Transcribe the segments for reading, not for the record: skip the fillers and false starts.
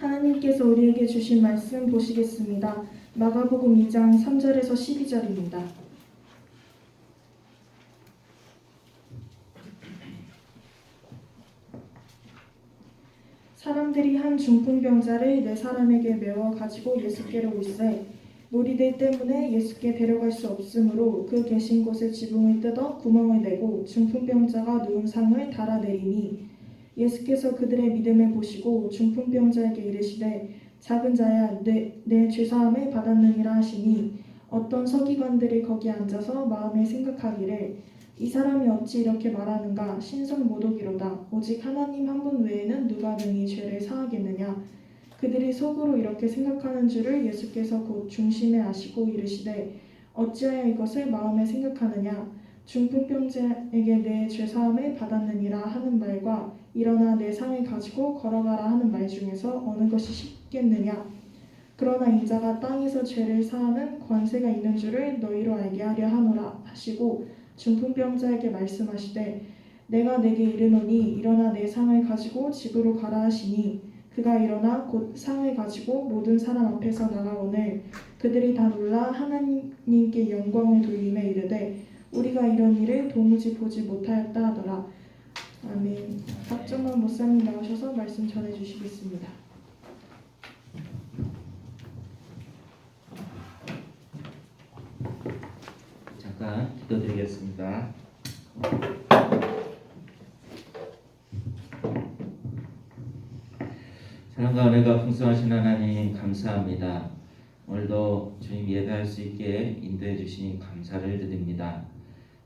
하나님께서 우리에게 주신 말씀 보시겠습니다. 마가복음 2장 3절에서 12절입니다. 사람들이 한 중풍병자를 네 사람에게 메워 가지고 예수께로 올세 무리들 때문에 예수께 데려갈 수 없으므로 그 계신 곳의 지붕을 뜯어 구멍을 내고 중풍병자가 누운 상을 달아내리니 예수께서 그들의 믿음을 보시고 중풍병자에게 이르시되 작은 자야 내 죄사함을 받았느니라 하시니 어떤 서기관들이 거기 앉아서 마음에 생각하기를 이 사람이 어찌 이렇게 말하는가 신성모독이로다 오직 하나님 한 분 외에는 누가 능히 죄를 사하겠느냐 그들이 속으로 이렇게 생각하는 줄을 예수께서 곧 중심에 아시고 이르시되 어찌하여 이것을 마음에 생각하느냐 중풍병자에게 내 죄사함을 받았느니라 하는 말과 일어나 내 상을 가지고 걸어가라 하는 말 중에서 어느 것이 쉽겠느냐 그러나 인자가 땅에서 죄를 사하는 권세가 있는 줄을 너희로 알게 하려 하노라 하시고 중풍병자에게 말씀하시되 내가 내게 이르노니 일어나 내 상을 가지고 집으로 가라 하시니 그가 일어나 곧 상을 가지고 모든 사람 앞에서 나가오늘 그들이 다 놀라 하나님께 영광을 돌리며 이르되 우리가 이런 일을 도무지 보지 못하였다 하더라. 아멘. 박정만 목사님 나오셔서 말씀 전해주시겠습니다. 잠깐 기도드리겠습니다. 사랑과 은혜가 풍성하신 하나님 감사합니다. 오늘도 주님 예배할 수 있게 인도해 주시니 감사를 드립니다.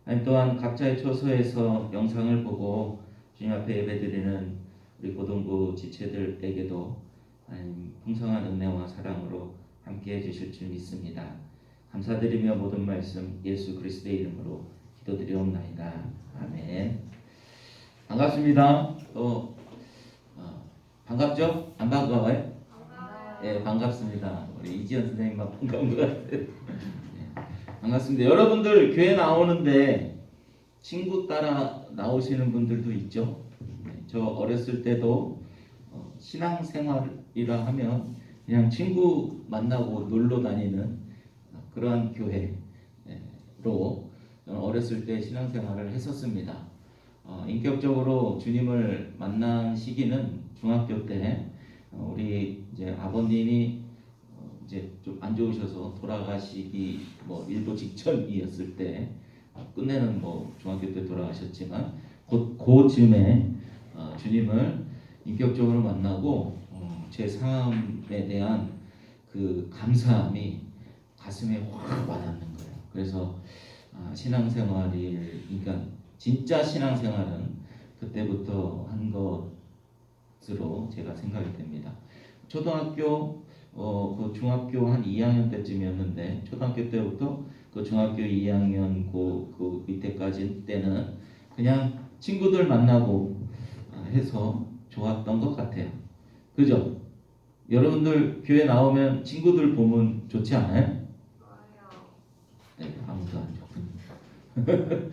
하나님 또한 각자의 처소에서 영상을 보고 주님 앞에 예배드리는 우리 고등부 지체들에게도 하나님 풍성한 은혜와 사랑으로 함께해 주실 줄 믿습니다. 감사드리며 모든 말씀 예수 그리스도의 이름으로 기도드리옵나이다. 아멘. 반갑습니다. 또 반갑죠? 안 반가워요? 네, 반갑습니다. 우리 이지연 선생님만 반가운 것 같아요. 네, 반갑습니다. 여러분들 교회 나오는데 친구 따라 나오시는 분들도 있죠? 네, 저 어렸을 때도 신앙생활이라 하면 그냥 친구 만나고 놀러 다니는 그러한 교회로 저는 어렸을 때 신앙생활을 했었습니다. 인격적으로 주님을 만난 시기는 중학교 때 우리 이제 아버님이 이제 좀 안 좋으셔서 돌아가시기 일도 직전이었을 때 끝내는 중학교 때 돌아가셨지만 곧 그쯤에 주님을 인격적으로 만나고 제 삶에 대한 그 감사함이 가슴에 확 와닿는 거예요. 그래서 신앙생활을 그러니까 진짜 신앙생활은 그때부터 한 것으로 제가 생각이 됩니다. 초등학교 그 중학교 한 2학년 때쯤이었는데 초등학교 때부터 그 중학교 2학년 그 밑에까지 때는 그냥 친구들 만나고 해서 좋았던 것 같아요. 그죠? 여러분들 교회 나오면 친구들 보면 좋지 않아요? 네, 아무도 안 좋군요.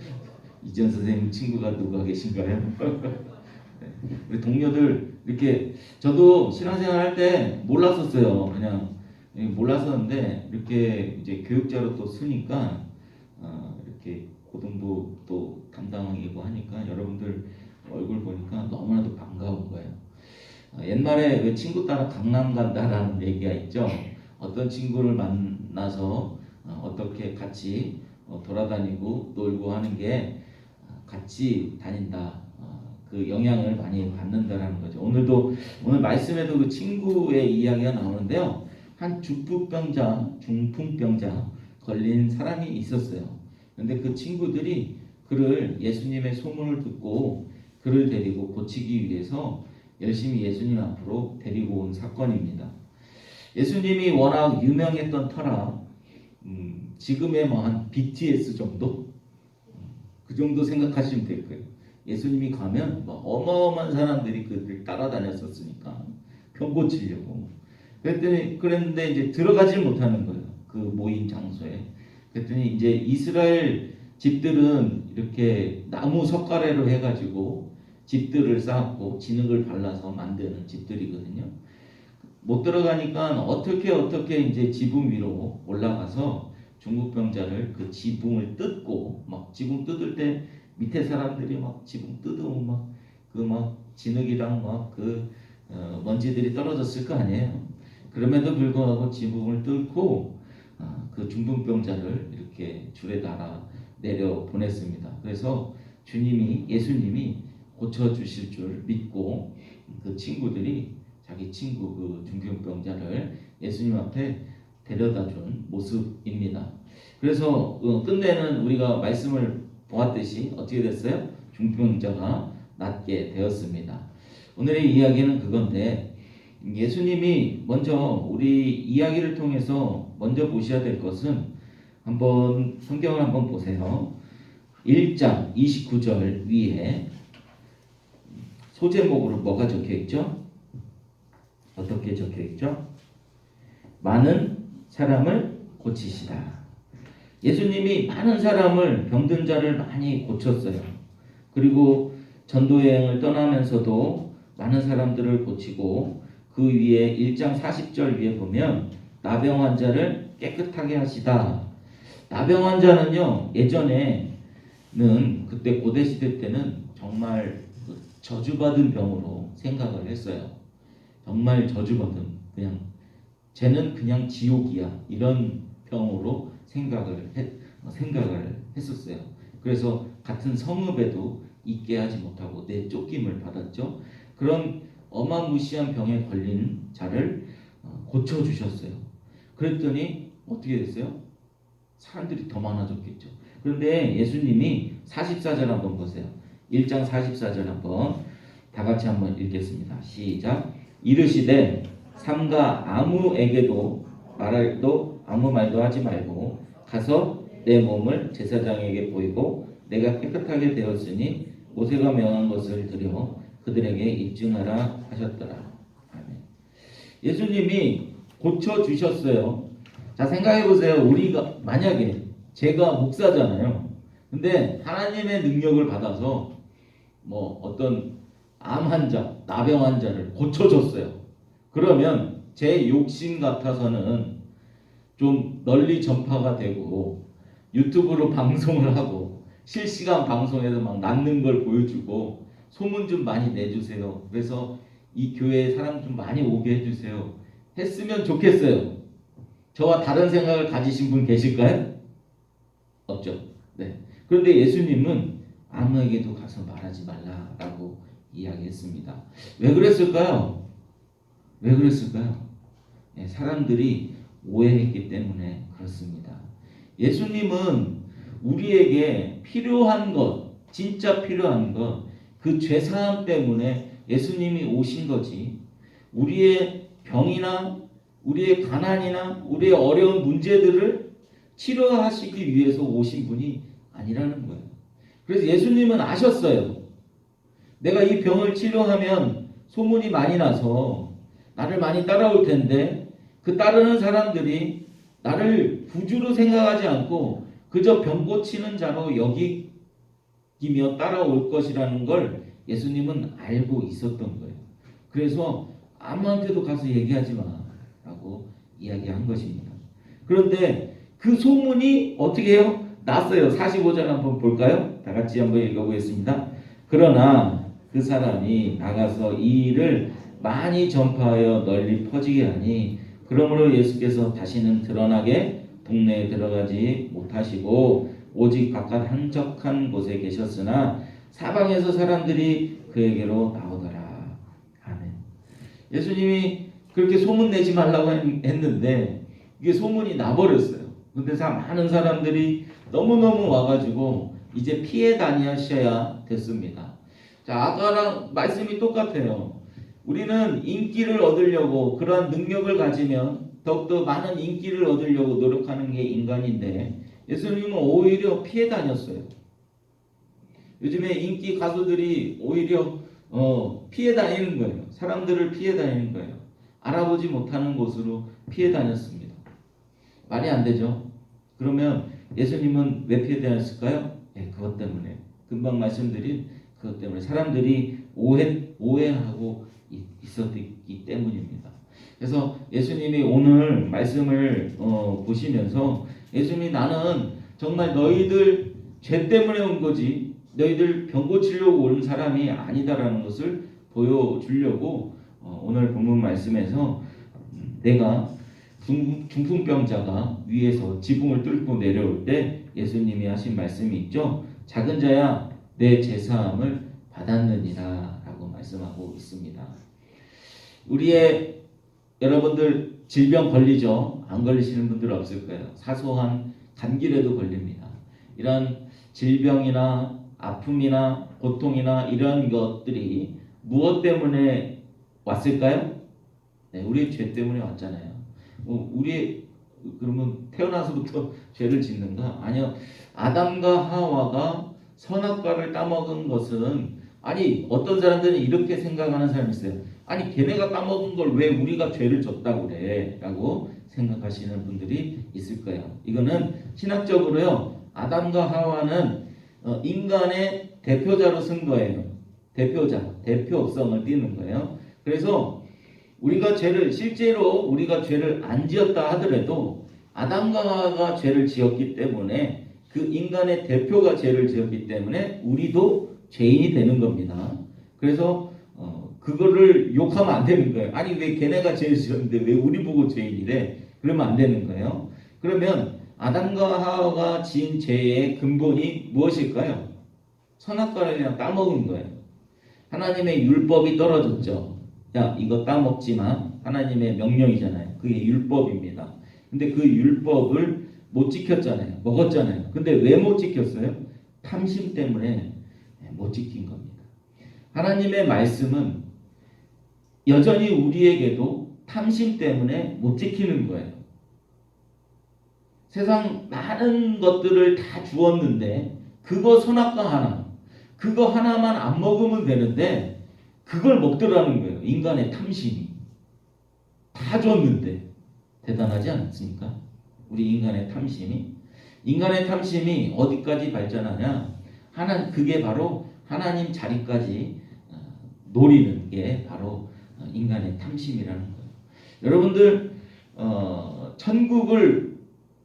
이전 선생님 친구가 누가 계신가요? 네, 우리 동료들 이렇게 저도 신앙생활 할 때 몰랐었어요. 그냥 몰랐었는데 이렇게 이제 교육자로 또 쓰니까 이렇게 고등부 또 담당이고 하니까 여러분들 얼굴 보니까 너무나도 반가운 거예요. 옛말에 왜 친구 따라 강남 간다라는 얘기가 있죠. 어떤 친구를 만나서 어떻게 같이 돌아다니고 놀고 하는 게 같이 다닌다. 그 영향을 많이 받는다라는 거죠. 오늘 말씀에도 그 친구의 이야기가 나오는데요. 한 중풍병자 걸린 사람이 있었어요. 근데 그 친구들이 그를 예수님의 소문을 듣고 그를 데리고 고치기 위해서 열심히 예수님 앞으로 데리고 온 사건입니다. 예수님이 워낙 유명했던 터라 지금의 한 BTS 정도? 그 정도 생각하시면 될 거예요. 예수님이 가면 어마어마한 사람들이 그들 따라다녔었으니까 병 고치려고. 그랬는데 이제 들어가질 못하는 거예요. 그 모임 장소에. 그랬더니 이제 이스라엘 집들은 이렇게 나무 석가래로 해가지고 집들을 쌓았고 진흙을 발라서 만드는 집들이거든요. 못 들어가니까 어떻게 이제 지붕 위로 올라가서 중국 병자를 그 지붕을 뜯고 막 지붕 뜯을 때 밑에 사람들이 막 지붕 뜯으면 막 그 막 진흙이랑 막 그 먼지들이 떨어졌을 거 아니에요. 그럼에도 불구하고 지붕을 뚫고 그 중풍병자를 이렇게 줄에 달아 내려 보냈습니다. 그래서 예수님이 고쳐 주실 줄 믿고 그 친구들이 자기 친구 그 중풍병자를 예수님 앞에 데려다 준 모습입니다. 그래서 끝내는 우리가 말씀을 보았듯이 어떻게 됐어요? 중풍병자가 낫게 되었습니다. 오늘의 이야기는 그건데 예수님이 먼저 우리 이야기를 통해서 먼저 보셔야 될 것은 한번 성경을 한번 보세요. 1장 29절 위에 소제목으로 뭐가 적혀 있죠? 어떻게 적혀 있죠? 많은 사람을 고치시다. 예수님이 많은 사람을 병든 자를 많이 고쳤어요. 그리고 전도여행을 떠나면서도 많은 사람들을 고치고 그 위에 1장 40절 위에 보면 나병 환자를 깨끗하게 하시다. 나병 환자는요 예전에는 그때 고대 시대 때는 정말 저주받은 병으로 생각을 했어요. 정말 저주받은 그냥 쟤는 그냥 지옥이야 이런 병으로 생각을 했었어요. 그래서 같은 성읍에도 있게 하지 못하고 내쫓김을 받았죠. 그런 어마무시한 병에 걸린 자를 고쳐주셨어요. 그랬더니 어떻게 됐어요? 사람들이 더 많아졌겠죠. 그런데 예수님이 44절 한번 보세요. 1장 44절 한번 다 같이 한번 읽겠습니다. 시작. 이르시되 삼가 아무에게도 아무 말도 하지 말고 가서 내 몸을 제사장에게 보이고 내가 깨끗하게 되었으니 모세가 명한 것을 드려 그들에게 입증하라 하셨더라. 아멘. 예수님이 고쳐주셨어요. 자 생각해 보세요. 우리가 만약에 제가 목사잖아요. 근데 하나님의 능력을 받아서 뭐 어떤 암 환자, 나병 환자를 고쳐줬어요. 그러면 제 욕심 같아서는 좀 널리 전파가 되고 유튜브로 방송을 하고 실시간 방송에서 막 낫는 걸 보여주고 소문 좀 많이 내주세요. 그래서 이 교회에 사람 좀 많이 오게 해주세요. 했으면 좋겠어요. 저와 다른 생각을 가지신 분 계실까요? 없죠. 네. 그런데 예수님은 아무에게도 가서 말하지 말라라고 이야기했습니다. 왜 그랬을까요? 왜 그랬을까요? 네, 사람들이 오해했기 때문에 그렇습니다. 예수님은 우리에게 필요한 것, 진짜 필요한 것, 그 죄사함 때문에 예수님이 오신 거지. 우리의 병이나 우리의 가난이나 우리의 어려운 문제들을 치료하시기 위해서 오신 분이 아니라는 거예요. 그래서 예수님은 아셨어요. 내가 이 병을 치료하면 소문이 많이 나서 나를 많이 따라올 텐데 그 따르는 사람들이 나를 구주로 생각하지 않고 그저 병 고치는 자로 여기며 따라올 것이라는 걸 예수님은 알고 있었던 거예요. 그래서 아무한테도 가서 얘기하지 마라고 이야기한 것입니다. 그런데 그 소문이 어떻게 해요? 났어요. 45절 한번 볼까요? 다 같이 한번 읽어보겠습니다. 그러나 그 사람이 나가서 이 일을 많이 전파하여 널리 퍼지게 하니 그러므로 예수께서 다시는 드러나게 동네에 들어가지 못하시고 오직 바깥 한적한 곳에 계셨으나 사방에서 사람들이 그에게로 나오더라. 아멘. 예수님이 그렇게 소문내지 말라고 했는데 이게 소문이 나버렸어요. 근데 많은 사람들이 너무너무 와가지고 이제 피해 다니셔야 됐습니다. 자, 아까랑 말씀이 똑같아요. 우리는 인기를 얻으려고 그러한 능력을 가지면 더욱더 많은 인기를 얻으려고 노력하는 게 인간인데 예수님은 오히려 피해 다녔어요. 요즘에 인기 가수들이 오히려 피해 다니는 거예요. 사람들을 피해 다니는 거예요. 알아보지 못하는 곳으로 피해 다녔습니다. 말이 안 되죠. 그러면 예수님은 왜 피해 다녔을까요? 네, 그것 때문에 금방 말씀드린 그것 때문에 사람들이 오해하고 있었기 때문입니다. 그래서 예수님이 오늘 말씀을 보시면서 예수님이 나는 정말 너희들 죄 때문에 온 거지 너희들 병 고치려고 온 사람이 아니다라는 것을 보여주려고 오늘 본문 말씀에서 내가 중풍병자가 위에서 지붕을 뚫고 내려올 때 예수님이 하신 말씀이 있죠. 작은 자야 내 제사함을 받았느니라 라고 말씀하고 있습니다. 우리의 여러분들 질병 걸리죠? 안 걸리시는 분들 없을 거예요. 사소한 감기라도 걸립니다. 이런 질병이나 아픔이나 고통이나 이런 것들이 무엇 때문에 왔을까요? 네, 우리의 죄 때문에 왔잖아요. 우리 그러면 태어나서부터 죄를 짓는가? 아니요. 아담과 하와가 선악과를 따먹은 것은 아니 어떤 사람들은 이렇게 생각하는 사람이 있어요. 아니 걔네가 따먹은 걸 왜 우리가 죄를 졌다고 그래? 라고 생각하시는 분들이 있을 거예요. 이거는 신학적으로요. 아담과 하와는 인간의 대표자로 쓴 거예요. 대표자, 대표성을 띠는 거예요. 그래서 우리가 실제로 우리가 죄를 안 지었다 하더라도 아담과 하와가 죄를 지었기 때문에 그 인간의 대표가 죄를 지었기 때문에 우리도 죄인이 되는 겁니다. 그래서 그거를 욕하면 안 되는 거예요. 아니 왜 걔네가 죄를 지었는데 왜 우리 보고 죄인이래? 그러면 안 되는 거예요. 그러면 아담과 하와가 지은 죄의 근본이 무엇일까요? 선악과를 그냥 따먹은 거예요. 하나님의 율법이 떨어졌죠. 야 이거 따먹지 마. 하나님의 명령이잖아요. 그게 율법입니다. 근데 그 율법을 못 지켰잖아요. 먹었잖아요. 근데 왜 못 지켰어요? 탐심 때문에 못 지킨 겁니다. 하나님의 말씀은 여전히 우리에게도 탐심 때문에 못 지키는 거예요. 세상 많은 것들을 다 주었는데 그거 선악과 하나, 그거 하나만 안 먹으면 되는데 그걸 먹더라는 거예요. 인간의 탐심이. 다 줬는데 대단하지 않습니까? 우리 인간의 탐심이. 인간의 탐심이 어디까지 발전하냐? 그게 바로 하나님 자리까지 노리는 게 바로 인간의 탐심이라는 거예요. 여러분들 천국을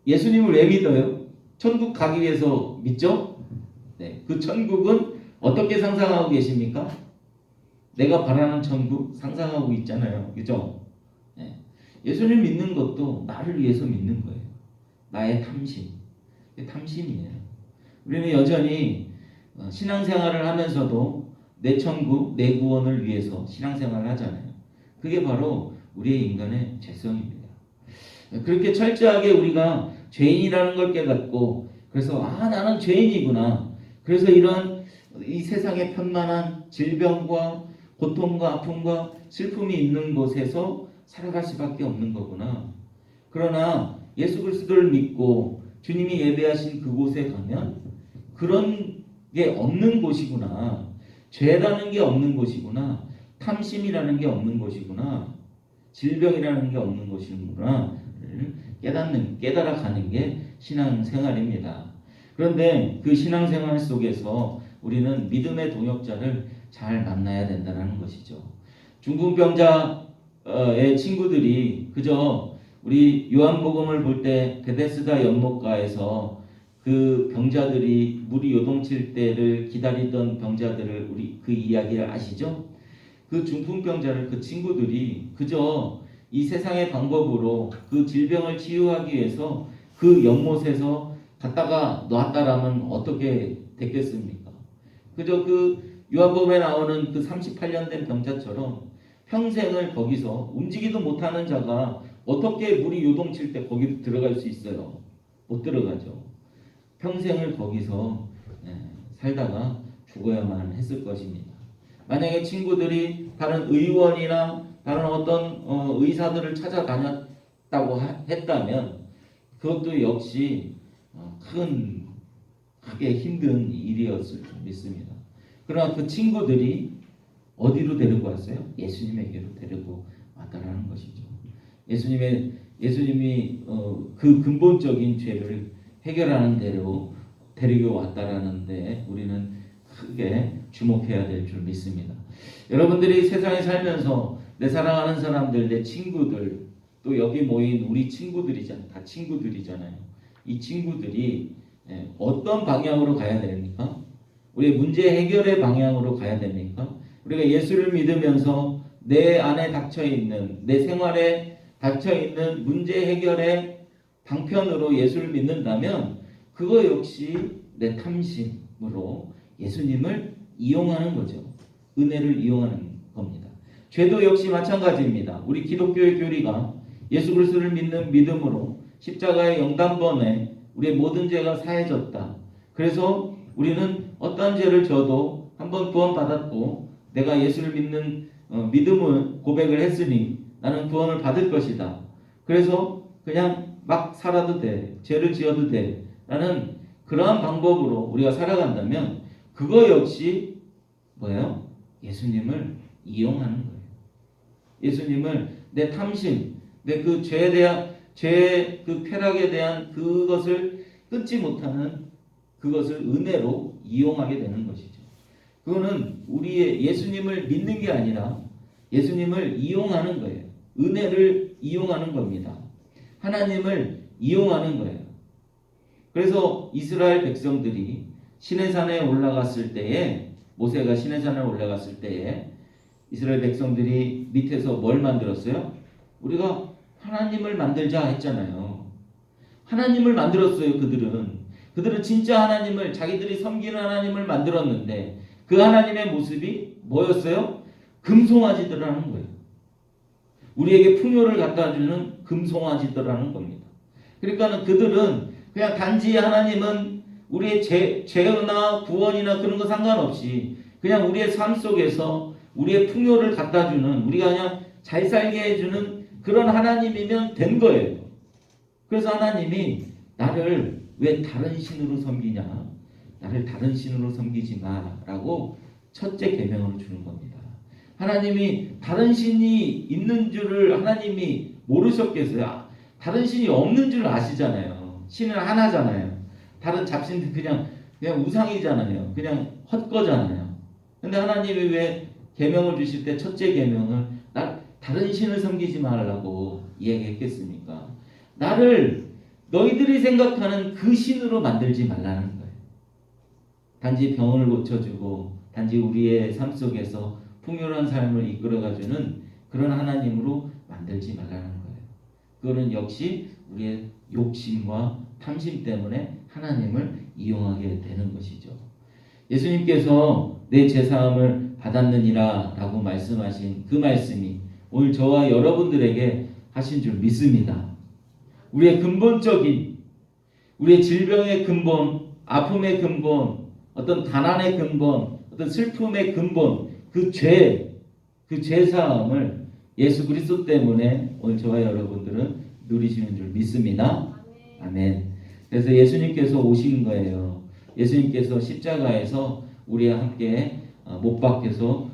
예수님을 왜 믿어요? 천국 가기 위해서 믿죠? 네, 그 천국은 어떻게 상상하고 계십니까? 내가 바라는 천국 상상하고 있잖아요. 그죠? 네. 예수님 믿는 것도 나를 위해서 믿는 거예요. 나의 탐심. 탐심이에요. 우리는 여전히 신앙생활을 하면서도 내 천국, 내 구원을 위해서 신앙생활을 하잖아요. 그게 바로 우리의 인간의 죄성입니다. 그렇게 철저하게 우리가 죄인이라는 걸 깨닫고 그래서 나는 죄인이구나. 그래서 이런 이 세상에 편만한 질병과 고통과 아픔과 슬픔이 있는 곳에서 살아갈 수밖에 없는 거구나. 그러나 예수 그리스도를 믿고 주님이 예배하신 그곳에 가면 그런 게 없는 곳이구나. 죄라는 게 없는 곳이구나. 탐심이라는 게 없는 곳이구나. 질병이라는 게 없는 곳이구나. 깨달아가는 게 신앙생활입니다. 그런데 그 신앙생활 속에서 우리는 믿음의 동역자를 잘 만나야 된다는 것이죠. 중풍병자의 친구들이 그저 우리 요한복음을 볼 때 베데스다 연못가에서 그 병자들이 물이 요동칠 때를 기다리던 병자들을 우리 그 이야기를 아시죠? 그 중풍병자를 그 친구들이 그저 이 세상의 방법으로 그 질병을 치유하기 위해서 그 연못에서 갔다가 놨다라면 어떻게 됐겠습니까? 그저 그 요한복음에 나오는 그 38년 된 병자처럼 평생을 거기서 움직이도 못하는 자가 어떻게 물이 요동칠 때 거기 들어갈 수 있어요? 못 들어가죠. 평생을 거기서 살다가 죽어야만 했을 것입니다. 만약에 친구들이 다른 의원이나 다른 어떤 의사들을 찾아다녔다고 했다면 그것도 역시 크게 힘든 일이었을 줄 믿습니다. 그러나 그 친구들이 어디로 데리고 왔어요? 예수님에게로 데리고 왔다라는 것이죠. 예수님이 그 근본적인 죄를 해결하는 대로 데리고 왔다라는데 우리는 크게 주목해야 될 줄 믿습니다. 여러분들이 세상에 살면서 내 사랑하는 사람들, 내 친구들, 또 여기 모인 우리 친구들이잖아요. 다 친구들이잖아요. 이 친구들이 어떤 방향으로 가야 됩니까? 우리의 문제 해결의 방향으로 가야 됩니까? 우리가 예수를 믿으면서 내 안에 닥쳐있는, 내 생활에 닥쳐있는 문제 해결의 방편으로 예수를 믿는다면 그거 역시 내 탐심으로 예수님을 이용하는 거죠. 은혜를 이용하는 겁니다. 죄도 역시 마찬가지입니다. 우리 기독교의 교리가 예수 그리스도를 믿는 믿음으로 십자가의 영단번에 우리의 모든 죄가 사해졌다. 그래서 우리는 어떠한 죄를 져도 한번 구원받았고 내가 예수를 믿는 믿음을 고백을 했으니 나는 구원을 받을 것이다. 그래서 그냥 막 살아도 돼. 죄를 지어도 돼. 라는 그러한 방법으로 우리가 살아간다면 그거 역시 뭐예요? 예수님을 이용하는 거예요. 예수님을 내 탐심, 내 그 죄에 대한 죄의 그 쾌락에 대한 그것을 끊지 못하는 그것을 은혜로 이용하게 되는 것이죠. 그거는 우리의 예수님을 믿는 게 아니라 예수님을 이용하는 거예요. 은혜를 이용하는 겁니다. 하나님을 이용하는 거예요. 그래서 이스라엘 백성들이 시내산에 올라갔을 때에 모세가 시내산에 올라갔을 때에 이스라엘 백성들이 밑에서 뭘 만들었어요? 우리가 하나님을 만들자 했잖아요. 하나님을 만들었어요. 그들은 진짜 하나님을 자기들이 섬기는 하나님을 만들었는데 그 하나님의 모습이 뭐였어요? 금송아지들하는 거예요. 우리에게 풍요를 갖다 주는 금송아지들하는 겁니다. 그러니까 그들은 그냥 단지 하나님은 우리의 죄나 구원이나 그런 거 상관없이 그냥 우리의 삶 속에서 우리의 풍요를 갖다 주는 우리가 그냥 잘 살게 해주는 그런 하나님이면 된 거예요. 그래서 하나님이 나를 왜 다른 신으로 섬기냐? 나를 다른 신으로 섬기지 마라고 첫째 계명을 주는 겁니다. 하나님이 다른 신이 있는 줄을 하나님이 모르셨겠어요? 다른 신이 없는 줄 아시잖아요. 신은 하나잖아요. 다른 잡신들 그냥 우상이잖아요. 그냥 헛거잖아요. 근데 하나님이 왜 계명을 주실 때 첫째 계명을 다른 신을 섬기지 말라고 이야기했겠습니까? 나를 너희들이 생각하는 그 신으로 만들지 말라는 거예요. 단지 병을 고쳐주고 단지 우리의 삶 속에서 풍요로운 삶을 이끌어가주는 그런 하나님으로 만들지 말라는 거예요. 그거는 역시 우리의 욕심과 탐심 때문에 하나님을 이용하게 되는 것이죠. 예수님께서 내 죄사함을 받았느니라 라고 말씀하신 그 말씀이 오늘 저와 여러분들에게 하신 줄 믿습니다. 우리의 근본적인 우리의 질병의 근본, 아픔의 근본, 어떤 가난의 근본, 어떤 슬픔의 근본, 그 죄사함을 예수 그리스도 때문에 오늘 저와 여러분들은 누리시는 줄 믿습니다. 아멘. 그래서 예수님께서 오신 거예요. 예수님께서 십자가에서 우리와 함께 못 박혀서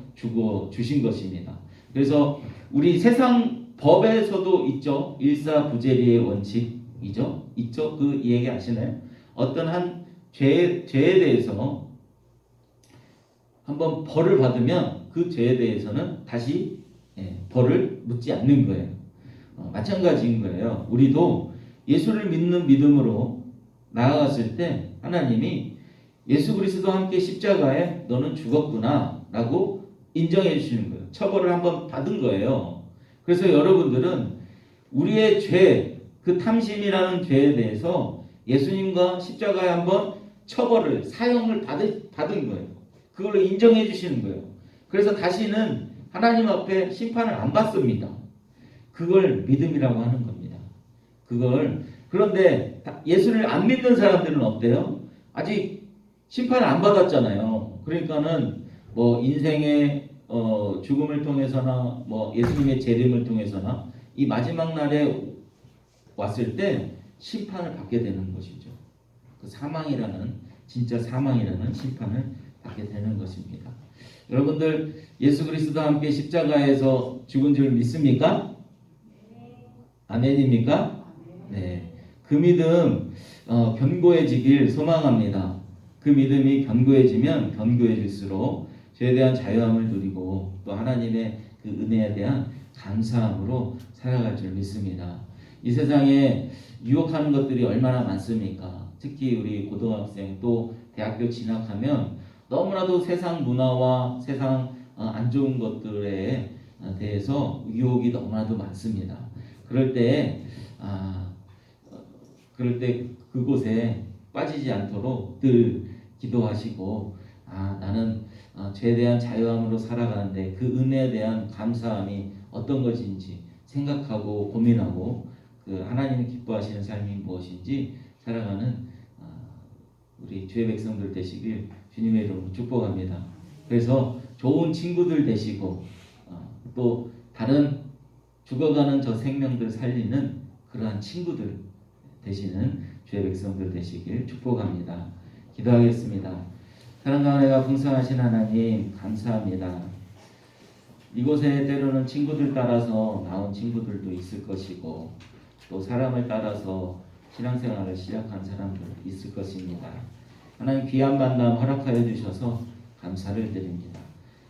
주신 것입니다. 그래서 우리 세상 법에서도 있죠. 일사부재리의 원칙이죠. 있죠. 그 얘기 아시나요? 어떤 한 죄에 대해서 한번 벌을 받으면 그 죄에 대해서는 다시 벌을 묻지 않는 거예요. 마찬가지인 거예요. 우리도 예수를 믿는 믿음으로 나아갔을 때 하나님이 예수 그리스도와 함께 십자가에 너는 죽었구나 라고 인정해 주시는 거예요. 처벌을 한번 받은 거예요. 그래서 여러분들은 우리의 죄, 그 탐심이라는 죄에 대해서 예수님과 십자가에 한번 처벌을, 사형을 받은 거예요. 그걸로 인정해 주시는 거예요. 그래서 다시는 하나님 앞에 심판을 안 받습니다. 그걸 믿음이라고 하는 겁니다. 그런데 예수를 안 믿는 사람들은 어때요? 아직 심판을 안 받았잖아요. 그러니까는 뭐 인생의 죽음을 통해서나 뭐 예수님의 재림을 통해서나 이 마지막 날에 왔을 때 심판을 받게 되는 것이죠. 그 진짜 사망이라는 심판을 받게 되는 것입니다. 여러분들 예수 그리스도와 함께 십자가에서 죽은 줄 믿습니까? 아멘입니까? 네. 그 믿음 견고해지길 소망합니다. 그 믿음이 견고해지면 견고해질수록 죄에 대한 자유함을 누리고 또 하나님의 그 그 은혜에 대한 감사함으로 살아갈 줄 믿습니다. 이 세상에 유혹하는 것들이 얼마나 많습니까? 특히 우리 고등학생 또 대학교 진학하면 너무나도 세상 문화와 세상 안 좋은 것들에 대해서 유혹이 너무나도 많습니다. 그럴 때 그곳에 빠지지 않도록 늘 기도하시고 나는 죄에 대한 자유함으로 살아가는데 그 은혜에 대한 감사함이 어떤 것인지 생각하고 고민하고 그 하나님이 기뻐하시는 삶이 무엇인지 살아가는 우리 주의 백성들 되시길 주님의 이름으로 축복합니다. 그래서 좋은 친구들 되시고 또 다른 죽어가는 저 생명들 살리는 그러한 친구들 되시는 주의 백성들 되시길 축복합니다. 기도하겠습니다. 사랑과 은혜가 풍성하신 하나님 감사합니다. 이곳에 때로는 친구들 따라서 나온 친구들도 있을 것이고 또 사람을 따라서 신앙생활을 시작한 사람도 있을 것입니다. 하나님 귀한 만남 허락하여 주셔서 감사를 드립니다.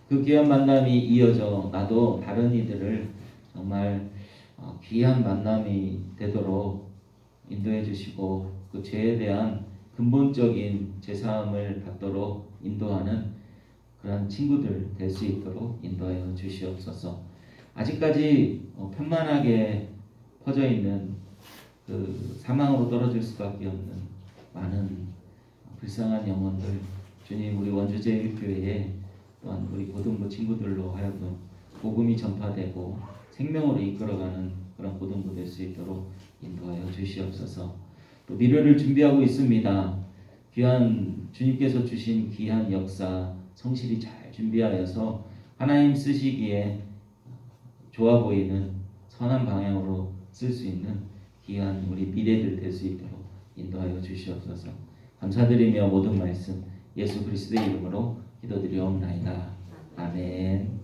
그 귀한 만남이 이어져 나도 다른 이들을 정말 귀한 만남이 되도록 인도해 주시고 그 죄에 대한 근본적인 죄사함을 받도록 인도하는 그런 친구들 될 수 있도록 인도하여 주시옵소서. 아직까지 편만하게 퍼져 있는 그 사망으로 떨어질 수밖에 없는 많은 불쌍한 영혼들 주님 우리 원주제일교회에 또한 우리 고등부 친구들로 하여금 복음이 전파되고 생명으로 이끌어가는 그런 고등부 될 수 있도록 인도하여 주시옵소서. 또 미래를 준비하고 있습니다. 귀한 주님께서 주신 귀한 역사 성실히 잘 준비하여서 하나님 쓰시기에 좋아 보이는 선한 방향으로 쓸 수 있는 귀한 우리 미래들 될 수 있도록 인도하여 주시옵소서. 감사드리며 모든 말씀 예수 그리스도의 이름으로 기도드리옵나이다. 아멘.